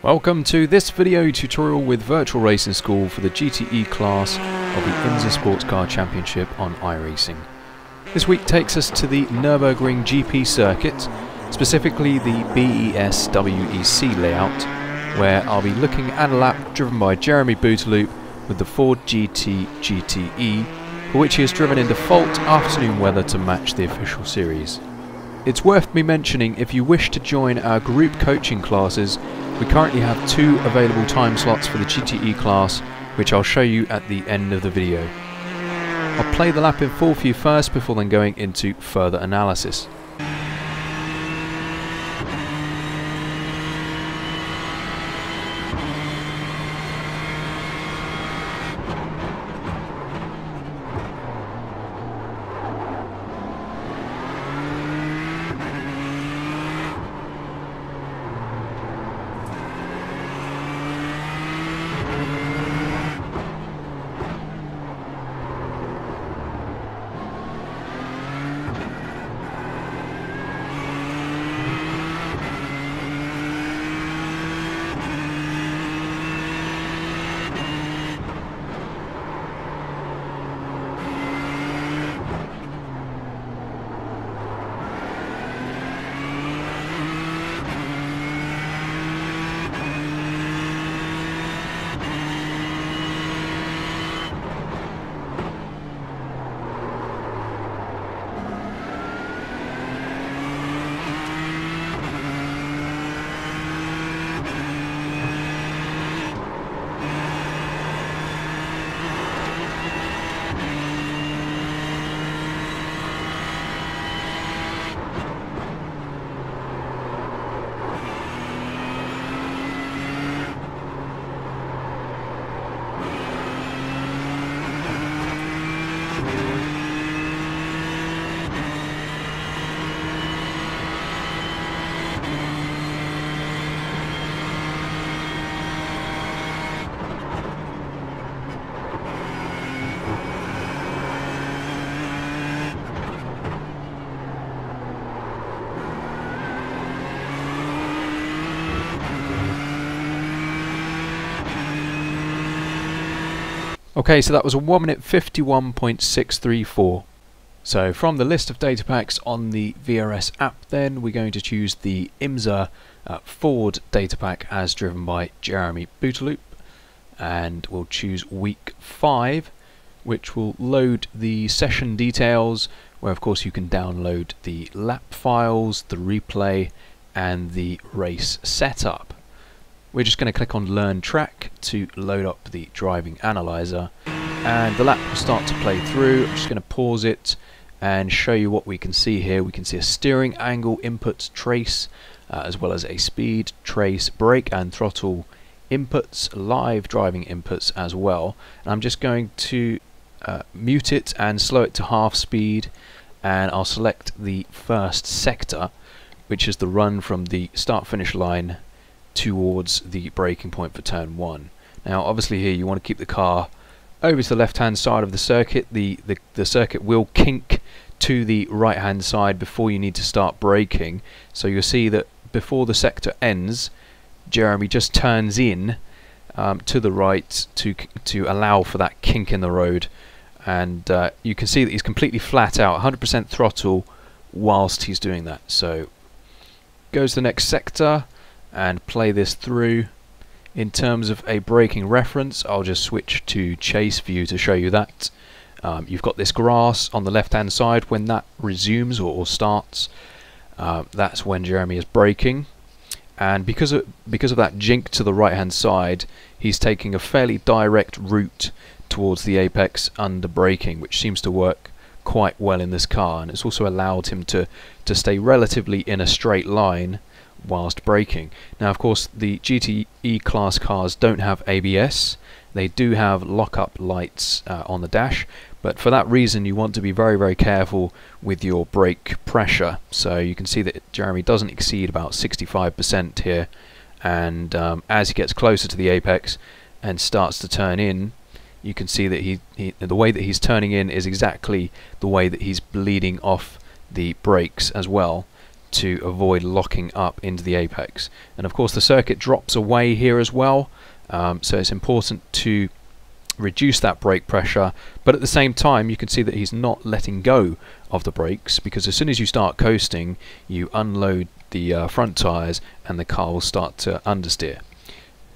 Welcome to this video tutorial with Virtual Racing School for the GTE class of the IMSA Sports Car Championship on iRacing. This week takes us to the Nürburgring GP circuit, specifically the BES WEC layout, where I'll be looking at a lap driven by Jeremy Bouteloup with the Ford GTE, for which he has driven in default afternoon weather to match the official series. It's worth me mentioning, if you wish to join our group coaching classes, we currently have 2 available time slots for the GTE class, which I'll show you at the end of the video. I'll play the lap in full for you first before then going into further analysis. Okay, so that was a 1 minute 51.634. So from the list of data packs on the VRS app, then we're going to choose the IMSA Ford data pack as driven by Jeremy Bouteloup, and we'll choose week 5, which will load the session details, where of course you can download the lap files, the replay and the race setup. We're just going to click on Learn Track to load up the driving analyzer, and the lap will start to play through. I'm just going to pause it and show you what we can see here. We can see a steering angle inputs trace, as well as a speed trace, brake and throttle inputs, live driving inputs as well. And I'm just going to mute it and slow it to half speed, and I'll select the first sector, which is the run from the start-finish line towards the braking point for turn 1. Now obviously here you want to keep the car over to the left hand side of the circuit. The circuit will kink to the right hand side before you need to start braking, so you'll see that before the sector ends, Jeremy just turns in to the right to allow for that kink in the road, and you can see that he's completely flat out, 100% throttle whilst he's doing that. So goes to the next sector and play this through. In terms of a braking reference, I'll just switch to chase view to show you that. You've got this grass on the left hand side. When that resumes or starts, that's when Jeremy is braking, and because of that jink to the right hand side, he's taking a fairly direct route towards the apex under braking, which seems to work quite well in this car, and it's also allowed him to stay relatively in a straight line whilst braking. Now of course the GTE class cars don't have ABS. They do have lock-up lights on the dash, but for that reason you want to be very careful with your brake pressure. So you can see that Jeremy doesn't exceed about 65% here, and as he gets closer to the apex and starts to turn in, you can see that the way that he's turning in is exactly the way that he's bleeding off the brakes as well, to avoid locking up into the apex. And of course the circuit drops away here as well, so it's important to reduce that brake pressure, but at the same time you can see that he's not letting go of the brakes, because as soon as you start coasting you unload the front tyres and the car will start to understeer.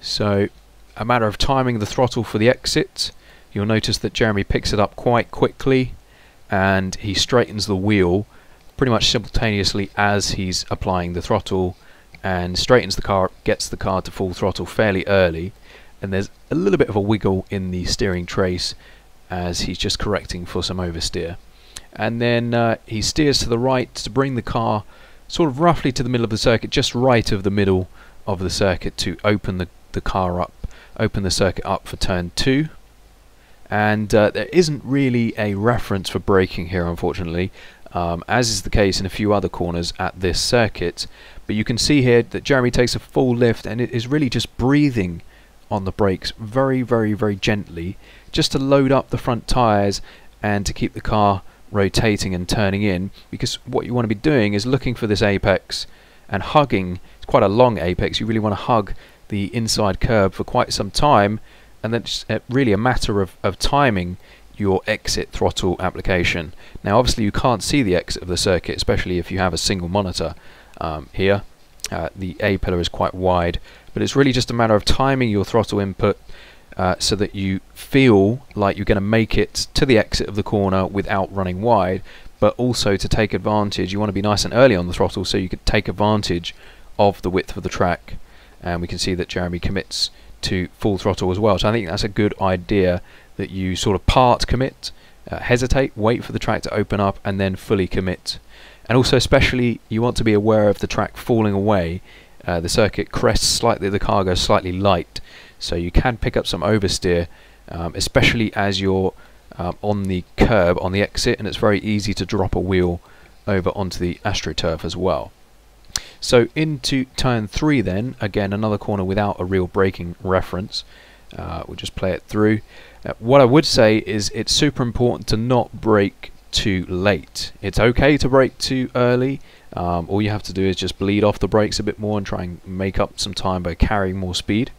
So a matter of timing the throttle for the exit. You'll notice that Jeremy picks it up quite quickly and he straightens the wheel pretty much simultaneously as he's applying the throttle, and straightens the car, gets the car to full throttle fairly early, and there's a little bit of a wiggle in the steering trace as he's just correcting for some oversteer. And then he steers to the right to bring the car sort of roughly to the middle of the circuit, just right of the middle of the circuit, to open the car up, open the circuit up for turn 2. And there isn't really a reference for braking here, unfortunately, as is the case in a few other corners at this circuit. But you can see here that Jeremy takes a full lift and it is really just breathing on the brakes very, very, very gently, just to load up the front tyres and to keep the car rotating and turning in, because what you want to be doing is looking for this apex and hugging. It's quite a long apex, you really want to hug the inside curb for quite some time, and then it's really a matter of timing your exit throttle application. Now obviously you can't see the exit of the circuit, especially if you have a single monitor here. The A pillar is quite wide, but it's really just a matter of timing your throttle input so that you feel like you're going to make it to the exit of the corner without running wide, but also to take advantage, you want to be nice and early on the throttle so you can take advantage of the width of the track. And we can see that Jeremy commits to full throttle as well, so I think that's a good idea, that you sort of part commit, hesitate, wait for the track to open up, and then fully commit. And also especially you want to be aware of the track falling away. The circuit crests slightly, the car goes slightly light, so you can pick up some oversteer, especially as you're on the curb on the exit, and it's very easy to drop a wheel over onto the AstroTurf as well. So into turn 3 then, again another corner without a real braking reference. We'll just play it through. What I would say is it's super important to not brake too late. It's okay to brake too early. All you have to do is just bleed off the brakes a bit more and try and make up some time by carrying more speed.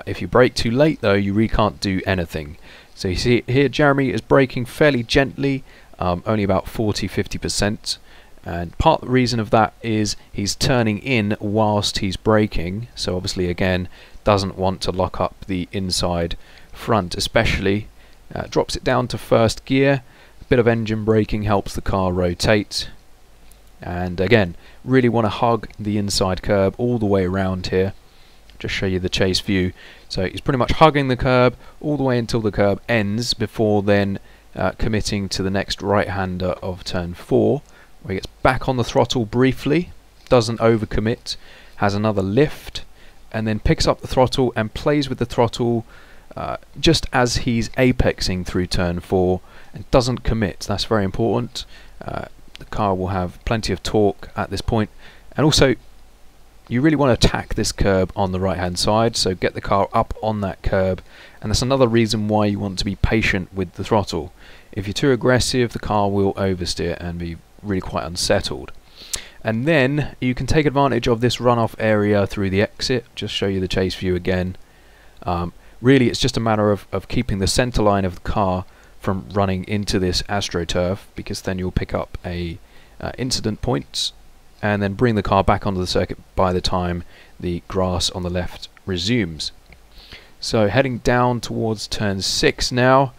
If you brake too late though, you really can't do anything. So you see here Jeremy is braking fairly gently, only about 40–50%. And part of the reason of that is he's turning in whilst he's braking, so obviously again doesn't want to lock up the inside front especially. Drops it down to first gear, a bit of engine braking helps the car rotate, and again really want to hug the inside curb all the way around here. Just show you the chase view. So he's pretty much hugging the curb all the way until the curb ends, before then committing to the next right-hander of turn 4. Where he gets back on the throttle briefly, doesn't overcommit, has another lift, and then picks up the throttle and plays with the throttle just as he's apexing through turn 4, and doesn't commit. That's very important. The car will have plenty of torque at this point, and also you really want to attack this curb on the right hand side, so get the car up on that curb, and that's another reason why you want to be patient with the throttle. If you're too aggressive, the car will oversteer and be really quite unsettled. And then you can take advantage of this runoff area through the exit. Just show you the chase view again. Really it's just a matter of keeping the center line of the car from running into this AstroTurf, because then you'll pick up a incident point and then bring the car back onto the circuit by the time the grass on the left resumes. So heading down towards turn 6 now.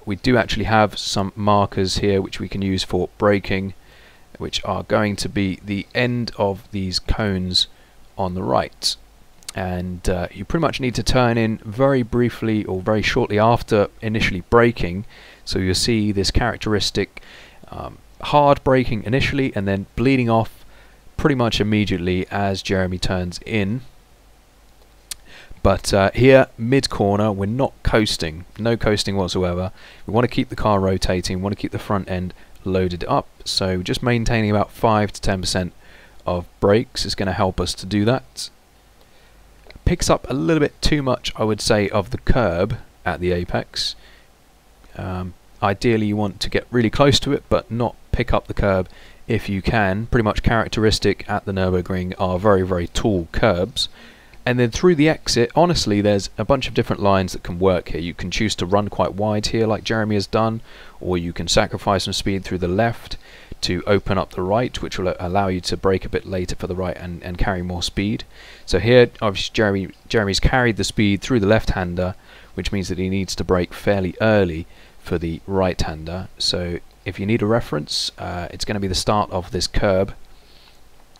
We do actually have some markers here which we can use for braking, which are going to be the end of these cones on the right. And you pretty much need to turn in very briefly or very shortly after initially braking. So you'll see this characteristic hard braking initially and then bleeding off pretty much immediately as Jeremy turns in. But here, mid-corner, we're not coasting, no coasting whatsoever. We want to keep the car rotating, we want to keep the front end loaded up, so just maintaining about 5 to 10% of brakes is going to help us to do that. Picks up a little bit too much, I would say, of the curb at the apex. Ideally you want to get really close to it, but not pick up the curb if you can. Pretty much characteristic at the Nürburgring are very, very tall curbs. And then through the exit, honestly, there's a bunch of different lines that can work here. You can choose to run quite wide here like Jeremy has done, or you can sacrifice some speed through the left to open up the right, which will allow you to brake a bit later for the right and carry more speed. So here, obviously, Jeremy's carried the speed through the left-hander, which means that he needs to brake fairly early for the right-hander. So if you need a reference, it's going to be the start of this curb,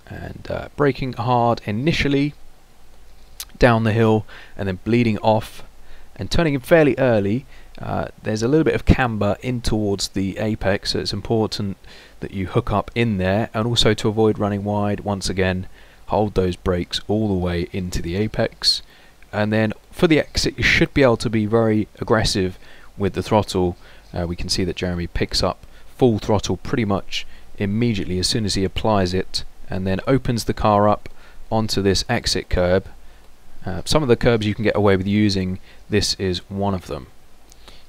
and braking hard initially down the hill and then bleeding off and turning in fairly early. There's a little bit of camber in towards the apex, so it's important that you hook up in there, and also to avoid running wide, once again hold those brakes all the way into the apex. And then for the exit, you should be able to be very aggressive with the throttle. We can see that Jeremy picks up full throttle pretty much immediately as soon as he applies it, and then opens the car up onto this exit curb. Some of the curbs you can get away with using, this is one of them.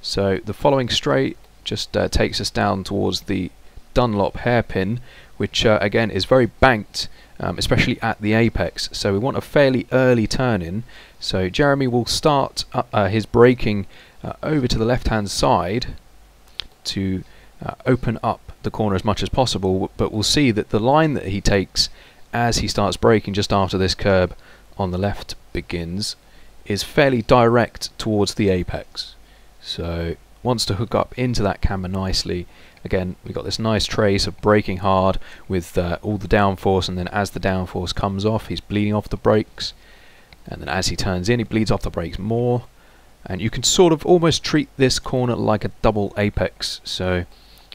So the following straight just takes us down towards the Dunlop hairpin, which again is very banked, especially at the apex. So we want a fairly early turn in. So Jeremy will start his braking over to the left hand side to open up the corner as much as possible, but we'll see that the line that he takes as he starts braking just after this curb on the left begins is fairly direct towards the apex. So wants to hook up into that camber nicely. Again, we've got this nice trace of braking hard with all the downforce, and then as the downforce comes off, he's bleeding off the brakes, and then as he turns in, he bleeds off the brakes more. And you can sort of almost treat this corner like a double apex. So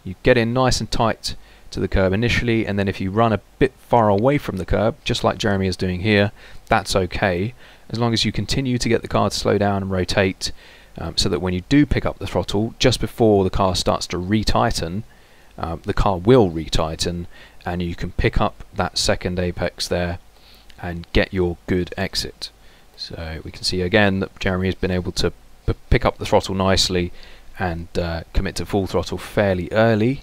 you get in nice and tight to the curb initially, and then if you run a bit far away from the curb, just like Jeremy is doing here, that's okay, as long as you continue to get the car to slow down and rotate, so that when you do pick up the throttle, just before the car starts to retighten, the car will retighten, and you can pick up that second apex there and get your good exit. So we can see again that Jeremy has been able to pick up the throttle nicely and commit to full throttle fairly early.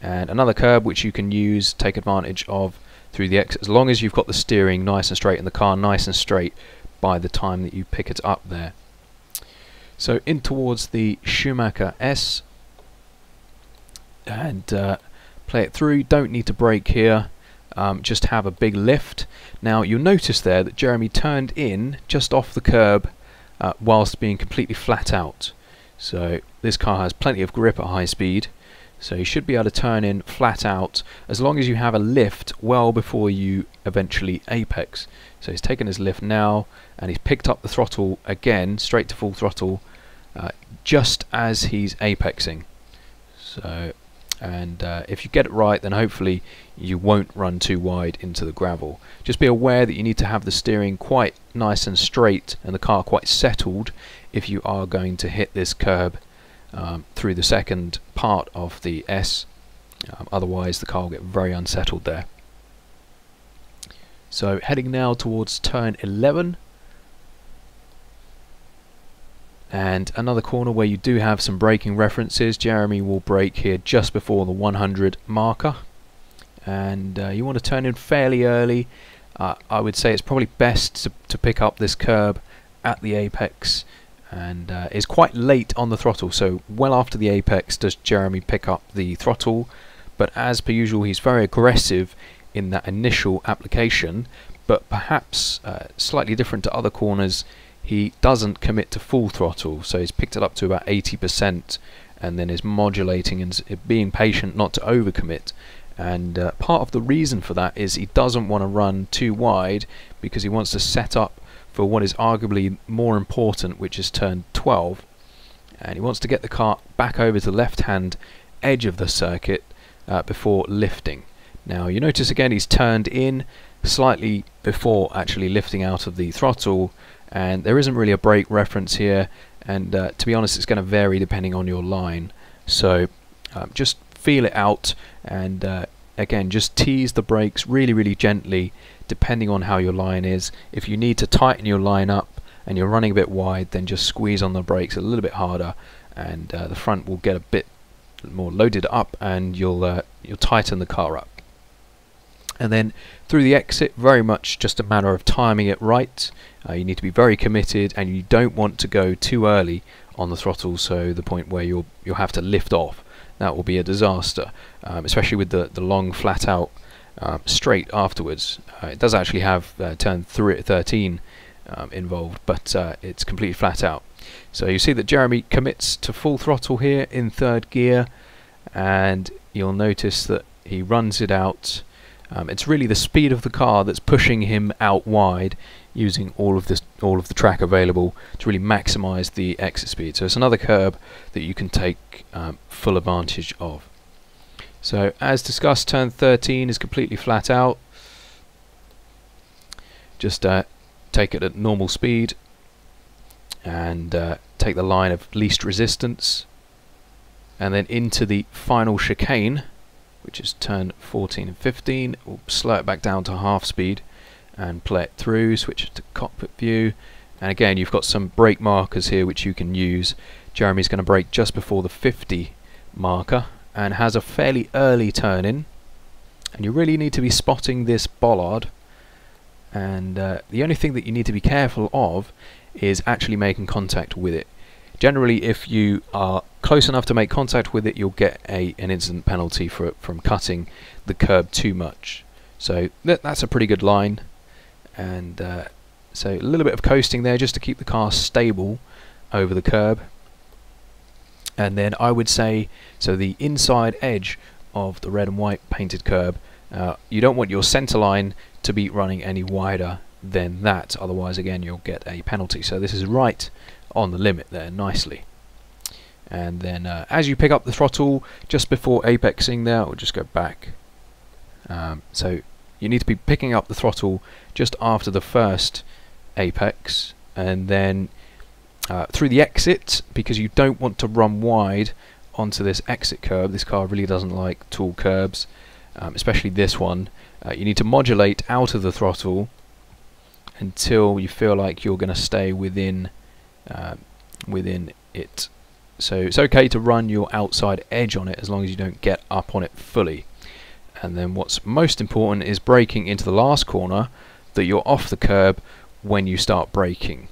And another curb which you can use, take advantage of through the exit, as long as you've got the steering nice and straight and the car nice and straight by the time that you pick it up there. So in towards the Schumacher S, and play it through. Don't need to brake here, just have a big lift. Now you'll notice there that Jeremy turned in just off the curb whilst being completely flat out. So this car has plenty of grip at high speed, so you should be able to turn in flat out as long as you have a lift well before you eventually apex. So he's taken his lift now, and he's picked up the throttle again, straight to full throttle, just as he's apexing. So, and if you get it right, then hopefully you won't run too wide into the gravel. Just be aware that you need to have the steering quite nice and straight and the car quite settled if you are going to hit this curb through the second part of the S. Otherwise the car will get very unsettled there. So heading now towards turn 11, and another corner where you do have some braking references. Jeremy will brake here just before the 100 marker, and you want to turn in fairly early. I would say it's probably best to pick up this curb at the apex, and is quite late on the throttle, so well after the apex does Jeremy pick up the throttle, but as per usual he's very aggressive in that initial application, but perhaps slightly different to other corners, he doesn't commit to full throttle, so he's picked it up to about 80% and then is modulating and being patient not to overcommit. And part of the reason for that is he doesn't want to run too wide, because he wants to set up for what is arguably more important, which is turn 12, and he wants to get the car back over to the left hand edge of the circuit before lifting. Now you notice again he's turned in slightly before actually lifting out of the throttle, and there isn't really a brake reference here, and to be honest it's going to vary depending on your line, so just feel it out, and again just tease the brakes really gently depending on how your line is. If you need to tighten your line up and you're running a bit wide, then just squeeze on the brakes a little bit harder, and the front will get a bit more loaded up, and you'll tighten the car up. And then through the exit, very much just a matter of timing it right. You need to be very committed, and you don't want to go too early on the throttle, so the point where you'll have to lift off. That will be a disaster, especially with the long flat out straight afterwards. It does actually have turn 13 involved, but it's completely flat out. So you see that Jeremy commits to full throttle here in third gear, and you'll notice that he runs it out. It's really the speed of the car that's pushing him out wide, using all of the track available to really maximise the exit speed. So it's another curb that you can take full advantage of. So as discussed, turn 13 is completely flat out. Just take it at normal speed and take the line of least resistance, and then into the final chicane, which is turn 14 and 15. We'll slow it back down to half speed and play it through, switch to cockpit view, and again you've got some brake markers here which you can use. Jeremy's going to brake just before the 50 marker and has a fairly early turn in, and you really need to be spotting this bollard, and the only thing that you need to be careful of is actually making contact with it. Generally, if you are close enough to make contact with it, you'll get an incident penalty from cutting the curb too much. So that's a pretty good line, and so a little bit of coasting there just to keep the car stable over the curb. And then I would say, so the inside edge of the red and white painted curb, you don't want your centre line to be running any wider than that, otherwise again you'll get a penalty. So this is right on the limit there, nicely. And then as you pick up the throttle just before apexing there, we'll just go back. So you need to be picking up the throttle just after the first apex, and then through the exit, because you don't want to run wide onto this exit curb. This car really doesn't like tall curbs, especially this one. You need to modulate out of the throttle until you feel like you're going to stay within it. So it's okay to run your outside edge on it as long as you don't get up on it fully. And then what's most important is braking into the last corner, that you're off the curb when you start braking.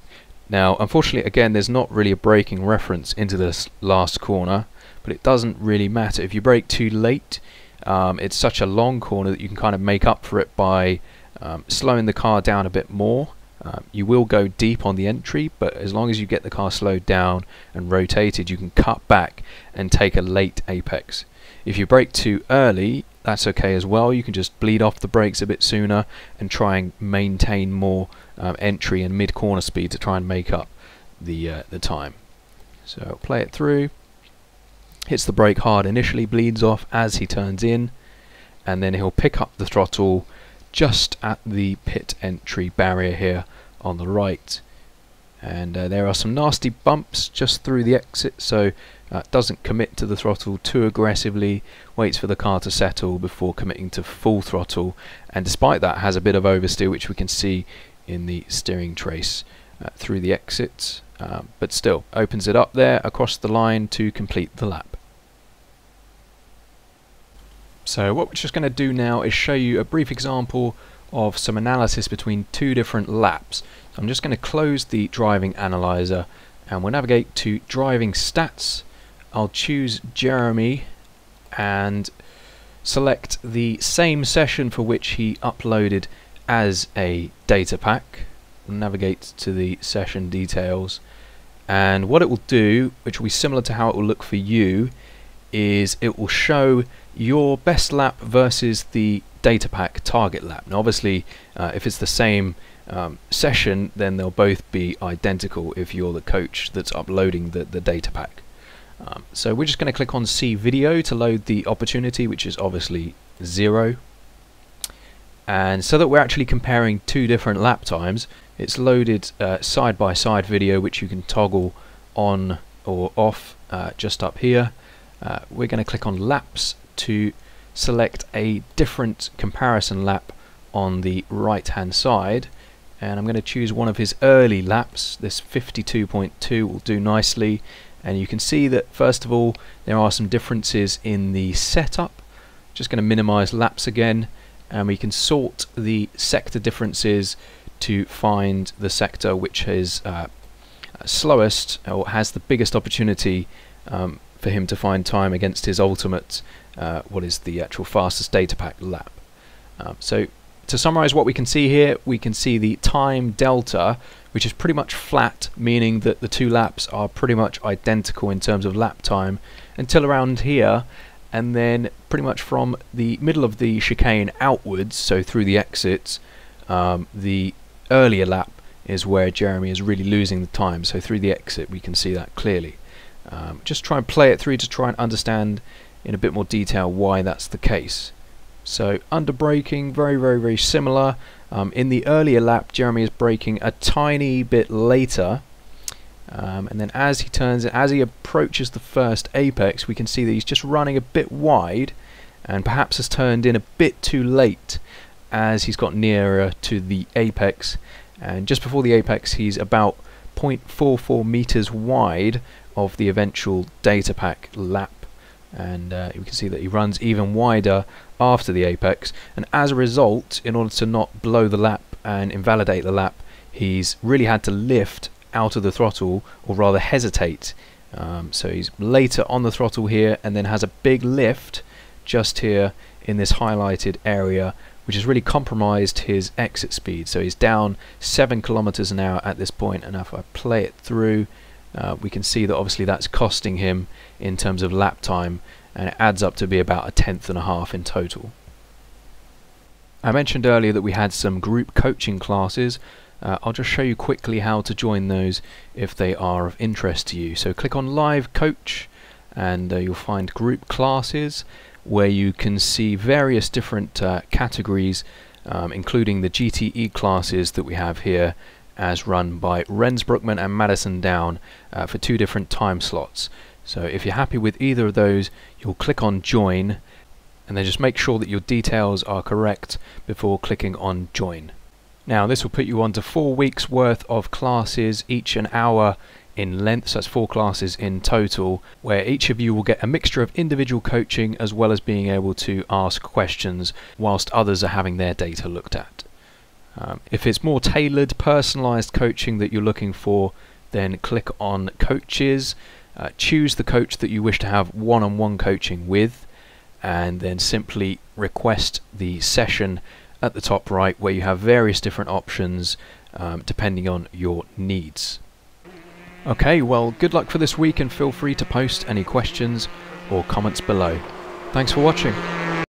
Now unfortunately again there's not really a braking reference into this last corner, but it doesn't really matter. If you brake too late, it's such a long corner that you can kind of make up for it by slowing the car down a bit more. You will go deep on the entry, but as long as you get the car slowed down and rotated, you can cut back and take a late apex. If you brake too early, that's okay as well. You can just bleed off the brakes a bit sooner and try and maintain more entry and mid-corner speed to try and make up the time. So play it through. Hits the brake hard initially, bleeds off as he turns in, and then he'll pick up the throttle just at the pit entry barrier here on the right. And there are some nasty bumps just through the exit, so doesn't commit to the throttle too aggressively, waits for the car to settle before committing to full throttle, and despite that has a bit of oversteer, which we can see in the steering trace through the exit, but still opens it up there across the line to complete the lap. So what we're just going to do now is show you a brief example of some analysis between two different laps. So I'm just going to close the driving analyzer and we'll navigate to driving stats. I'll choose Jeremy and select the same session for which he uploaded as a data pack. We'll navigate to the session details, and what it will do, which will be similar to how it will look for you, is it will show your best lap versus the data pack target lap. Now obviously if it's the same session, then they'll both be identical if you're the coach that's uploading the data pack. So we're just going to click on see video to load the opportunity, which is obviously 0. And so that we're actually comparing two different lap times, it's loaded side by side video, which you can toggle on or off just up here. We're going to click on laps to select a different comparison lap on the right hand side, and I'm going to choose one of his early laps. This 52.2 will do nicely, And you can see that first of all there are some differences in the setup. Just going to minimize laps again, and we can sort the sector differences to find the sector which is slowest or has the biggest opportunity for him to find time against his ultimate, what is the actual fastest data pack lap. So to summarize what we can see here, we can see the time delta, which is pretty much flat, meaning that the two laps are pretty much identical in terms of lap time until around here, and then pretty much from the middle of the chicane outwards, so through the exits, the earlier lap is where Jeremy is really losing the time. So through the exit we can see that clearly. Just try and play it through to try and understand in a bit more detail why that's the case. So under braking, very similar. In the earlier lap, Jeremy is braking a tiny bit later, and then as he approaches the first apex, we can see that he's just running a bit wide, and perhaps has turned in a bit too late as he's got nearer to the apex. And just before the apex, he's about 0.44 meters wide of the eventual data pack lap, and you can see that he runs even wider after the apex, and as a result, in order to not blow the lap and invalidate the lap, he's really had to lift out of the throttle, or rather hesitate. So he's later on the throttle here, and then has a big lift just here in this highlighted area, which has really compromised his exit speed. So he's down 7 kilometers an hour at this point, and if I play it through, we can see that obviously that's costing him in terms of lap time, and it adds up to be about 1.5 tenths in total. I mentioned earlier that we had some group coaching classes. I'll just show you quickly how to join those if they are of interest to you. So click on Live Coach, and you'll find group classes where you can see various different categories, including the GTE classes that we have here, as run by Rensbrookman and Madison Down for 2 different time slots. So if you're happy with either of those, you'll click on Join, and then just make sure that your details are correct before clicking on Join. Now this will put you onto 4 weeks worth of classes, each an hour in length, so that's 4 classes in total, where each of you will get a mixture of individual coaching as well as being able to ask questions whilst others are having their data looked at. If it's more tailored, personalised coaching that you're looking for, then click on Coaches, choose the coach that you wish to have one-on-one coaching with, and then simply request the session at the top right, where you have various different options depending on your needs. Okay, well, good luck for this week, and feel free to post any questions or comments below. Thanks for watching.